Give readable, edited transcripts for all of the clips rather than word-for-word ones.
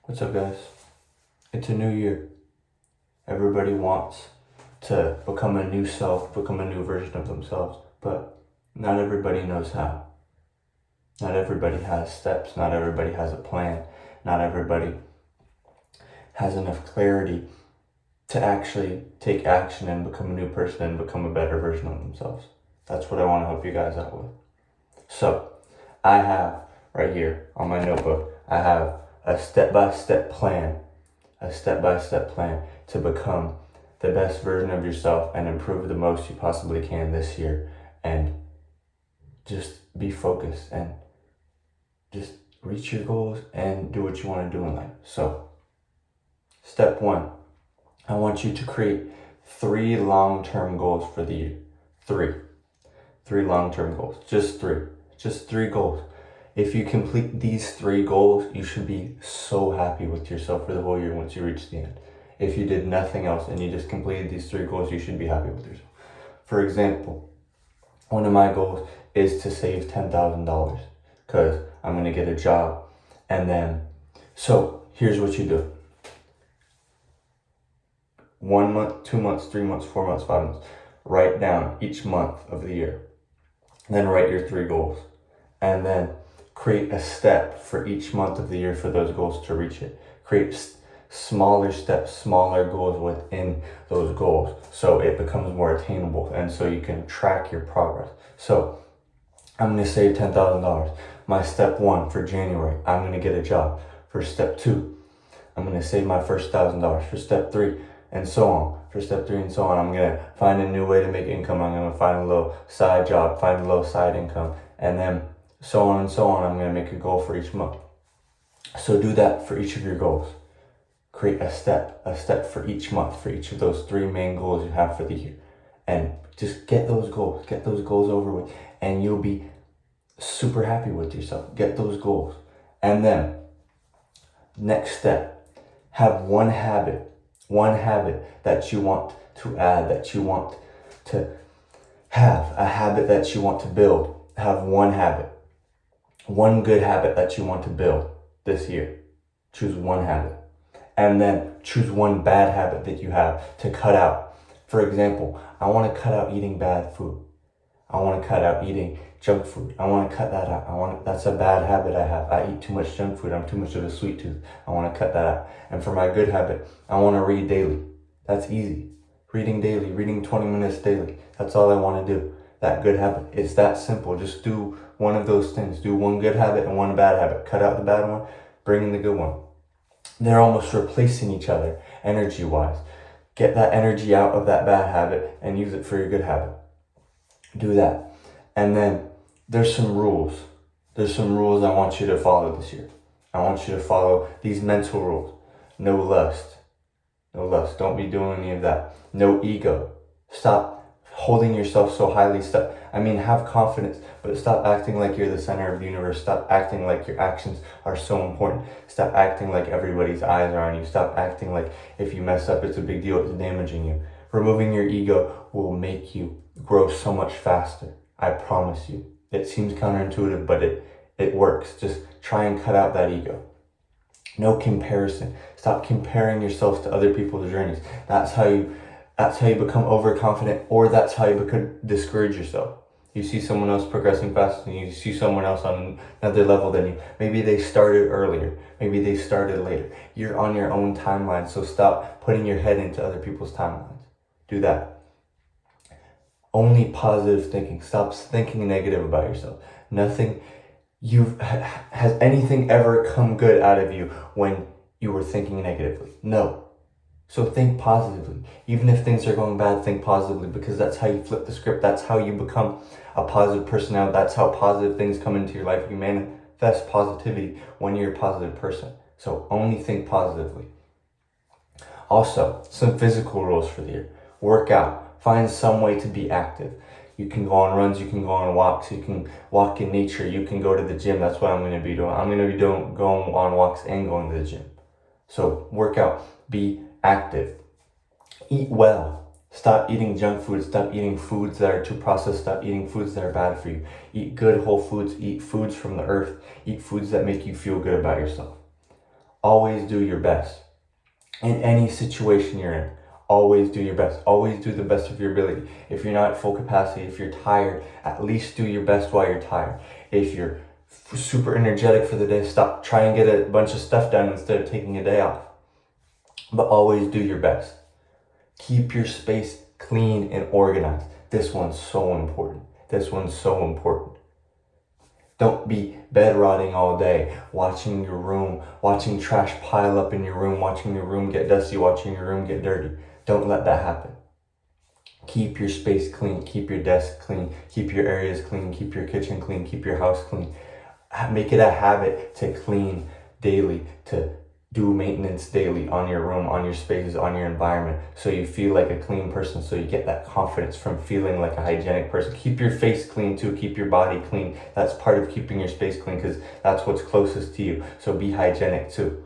What's up, guys? It's a new year. Everybody wants to become a new self, become a new version of themselves, but not everybody knows how. Not everybody has steps, not everybody has a plan, not everybody has enough clarity to actually take action and become a new person and become a better version of themselves. That's what I want to help you guys out with. So, I have right here on my notebook, I have a step-by-step plan to become the best version of yourself and improve the most you possibly can this year, and just be focused and just reach your goals and do what you want to do in life. So, step 1, I want you to create 3 long-term goals for the year. 3 long-term goals. Just 3 goals. If you complete these 3 goals, you should be so happy with yourself for the whole year once you reach the end. If you did nothing else and you just completed these 3 goals, you should be happy with yourself. For example, one of my goals is to save $10,000 because I'm going to get a job. And then, so here's what you do. 1 month, 2 months, 3 months, 4 months, 5 months. Write down each month of the year. Then write your 3 goals. And then create a step for each month of the year for those goals to reach it. Create smaller steps, smaller goals within those goals so it becomes more attainable and so you can track your progress. So I'm going to save $10,000. My step 1 for January, I'm going to get a job. For step 2, I'm going to save my first $1,000. For step 3, and so on. For step 3 and so on, I'm going to find a new way to make income. I'm going to find a little side job, find a little side income, and then so on and so on. I'm going to make a goal for each month. So do that for each of your goals. Create a step for each month, for each of those 3 main goals you have for the year. And just get those goals over with, and you'll be super happy with yourself. Get those goals. And then, next step, have one habit that you want to add, that you want to have, a habit that you want to build. Have one habit. One good habit that you want to build this year. Choose one habit. And then choose one bad habit that you have to cut out. For example, I want to cut out eating bad food. I want to cut out eating junk food. I want to cut that out. That's a bad habit I have. I eat too much junk food. I'm too much of a sweet tooth. I want to cut that out. And for my good habit, I want to read daily. That's easy. Reading daily, reading 20 minutes daily. That's all I want to do. That good habit. It's that simple. Just do one of those things. Do one good habit and one bad habit. Cut out the bad one, bring in the good one. They're almost replacing each other energy-wise. Get that energy out of that bad habit and use it for your good habit. Do that. And then there's some rules. There's some rules I want you to follow this year. I want you to follow these mental rules. No lust. No lust. Don't be doing any of that. No ego. Stop holding yourself so highly. Have confidence, but stop acting like you're the center of the universe. Stop acting like your actions are so important. Stop acting like everybody's eyes are on you. Stop acting like if you mess up, it's a big deal. It's damaging you. Removing your ego will make you grow so much faster. I promise you. It seems counterintuitive, but it works. Just try and cut out that ego. No comparison. Stop comparing yourself to other people's journeys. That's how you become overconfident, or that's how you discourage yourself. You see someone else progressing faster than you, see someone else on another level than you. Maybe they started earlier. Maybe they started later. You're on your own timeline, so stop putting your head into other people's timelines. Do that. Only positive thinking. Stop thinking negative about yourself. Has anything ever come good out of you when you were thinking negatively? No. So think positively. Even if things are going bad, think positively, because that's how you flip the script. That's how you become a positive personality. That's how positive things come into your life. You manifest positivity when you're a positive person. So only think positively. Also, some physical rules for the year. Work out. Find some way to be active. You can go on runs, you can go on walks, you can walk in nature, you can go to the gym. That's what I'm going to be doing. I'm going to be going on walks and going to the gym. So work out. Be active. Eat well. Stop eating junk food. Stop eating foods that are too processed. Stop eating foods that are bad for you. Eat good whole foods. Eat foods from the earth. Eat foods that make you feel good about yourself. always do your best. In any situation you're in, always do your best. Always do the best of your ability. If you're not at full capacity, if you're tired, at least do your best while you're tired. If you're super energetic for the day, try and get a bunch of stuff done instead of taking a day off. But always do your best. Keep your space clean and organized. This one's so important. This one's so important. Don't be bed rotting all day, watching your room, watching trash pile up in your room, watching your room get dusty, watching your room get dirty. Don't let that happen. Keep your space clean, keep your desk clean, keep your areas clean, keep your kitchen clean, keep your house clean. Make it a habit to clean daily, to do maintenance daily on your room, on your spaces, on your environment, so you feel like a clean person, so you get that confidence from feeling like a hygienic person. Keep your face clean too, keep your body clean. That's part of keeping your space clean, because that's what's closest to you. So be hygienic too.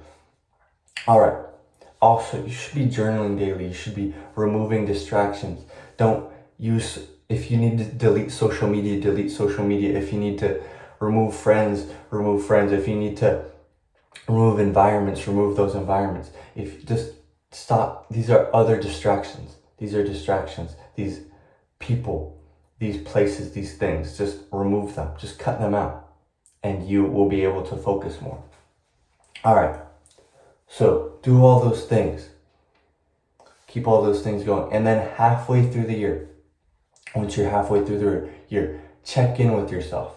All right. Also, you should be journaling daily. You should be removing distractions. Don't use, if you need to delete social media, delete social media. If you need to remove friends, remove friends. If you need to remove environments, remove those environments. If you just stop, these are other distractions. These are distractions. These people, these places, these things, just remove them. Just cut them out, and you will be able to focus more. All right. So do all those things. Keep all those things going. And then halfway through the year, once you're halfway through the year, check in with yourself.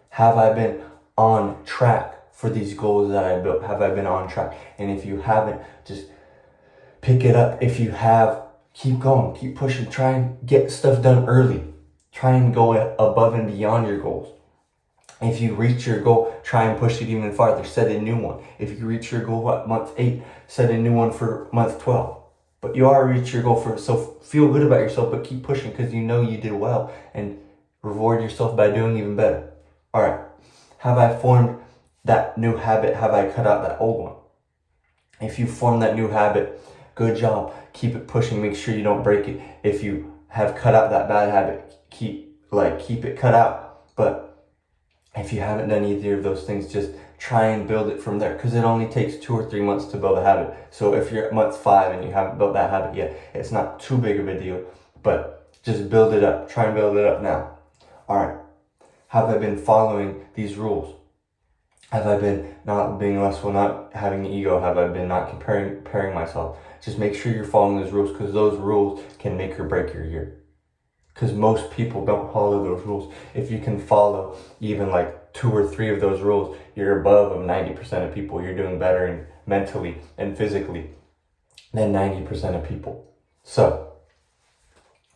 Have I been on track for these goals that I built? Have I been on track? And if you haven't, just pick it up. If you have, keep going, keep pushing. Try and get stuff done early. Try and go above and beyond your goals. If you reach your goal, try and push it even farther. Set a new one. If you reach your goal at month 8, set a new one for month 12. But you already reached your goal so feel good about yourself, but keep pushing, because you know you did well, and reward yourself by doing even better. All right. Have I formed that new habit? Have I cut out that old one? If you form that new habit, good job. Keep it pushing. Make sure you don't break it. If you have cut out that bad habit, keep it cut out. But if you haven't done either of those things, just try and build it from there, because it only takes 2 or 3 months to build a habit. So if you're at month 5 and you haven't built that habit yet, it's not too big of a deal, but just build it up. Try and build it up now. All right. Have I been following these rules? Have I been not being lustful, not having the ego? Have I been not comparing myself? Just make sure you're following those rules, because those rules can make or break your year. Because most people don't follow those rules. If you can follow even 2 or 3 of those rules, you're above of 90% of people. You're doing better mentally and physically than 90% of people. So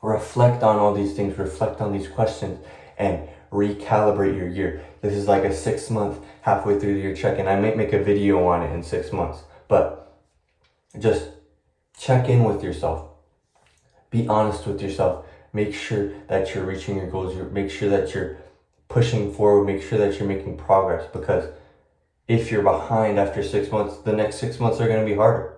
reflect on all these things, reflect on these questions, and recalibrate your year. This is like a 6-month, halfway through the year check-in. I might make a video on it in 6 months, but just check in with yourself. Be honest with yourself. Make sure that you're reaching your goals. Make sure that you're pushing forward. Make sure that you're making progress, because if you're behind after 6 months, the next 6 months are going to be harder.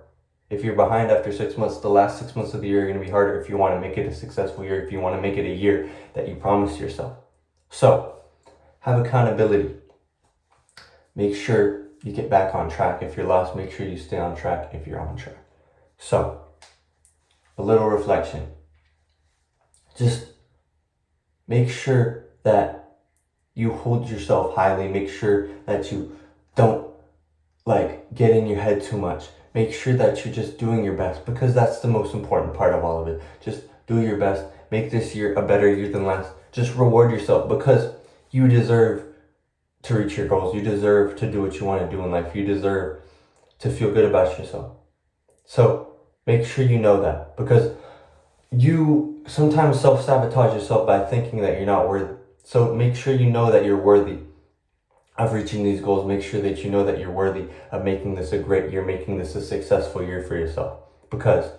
If you're behind after 6 months, the last 6 months of the year are going to be harder if you want to make it a successful year, if you want to make it a year that you promised yourself. So have accountability. Make sure you get back on track. If you're lost, make sure you stay on track if you're on track. So a little reflection. Just make sure that you hold yourself highly. Make sure that you don't get in your head too much. Make sure that you're just doing your best, because that's the most important part of all of it. Just do your best. Make this year a better year than last. Just reward yourself, because you deserve to reach your goals. You deserve to do what you want to do in life. You deserve to feel good about yourself. So make sure you know that, because you sometimes self-sabotage yourself by thinking that you're not worthy. So make sure you know that you're worthy of reaching these goals. Make sure that you know that you're worthy of making this a great year, making this a successful year for yourself, because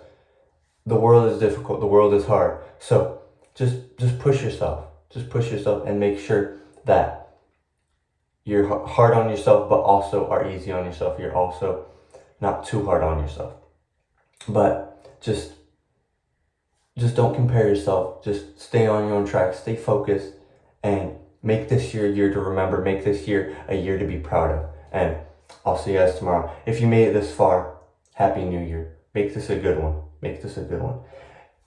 the world is difficult. The world is hard. So just push yourself. Just push yourself, and make sure that you're hard on yourself, but also are easy on yourself. You're also not too hard on yourself. But just don't compare yourself. Just stay on your own track. Stay focused, and make this year a year to remember. Make this year a year to be proud of. And I'll see you guys tomorrow. If you made it this far, Happy New Year. Make this a good one. Make this a good one.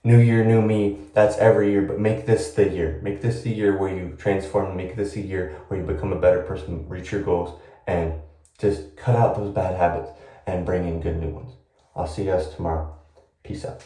New year, new me. That's every year, but make this the year. Make this the year where you transform. Make this a year where you become a better person, reach your goals, and just cut out those bad habits and bring in good new ones. I'll see you guys tomorrow. Peace out.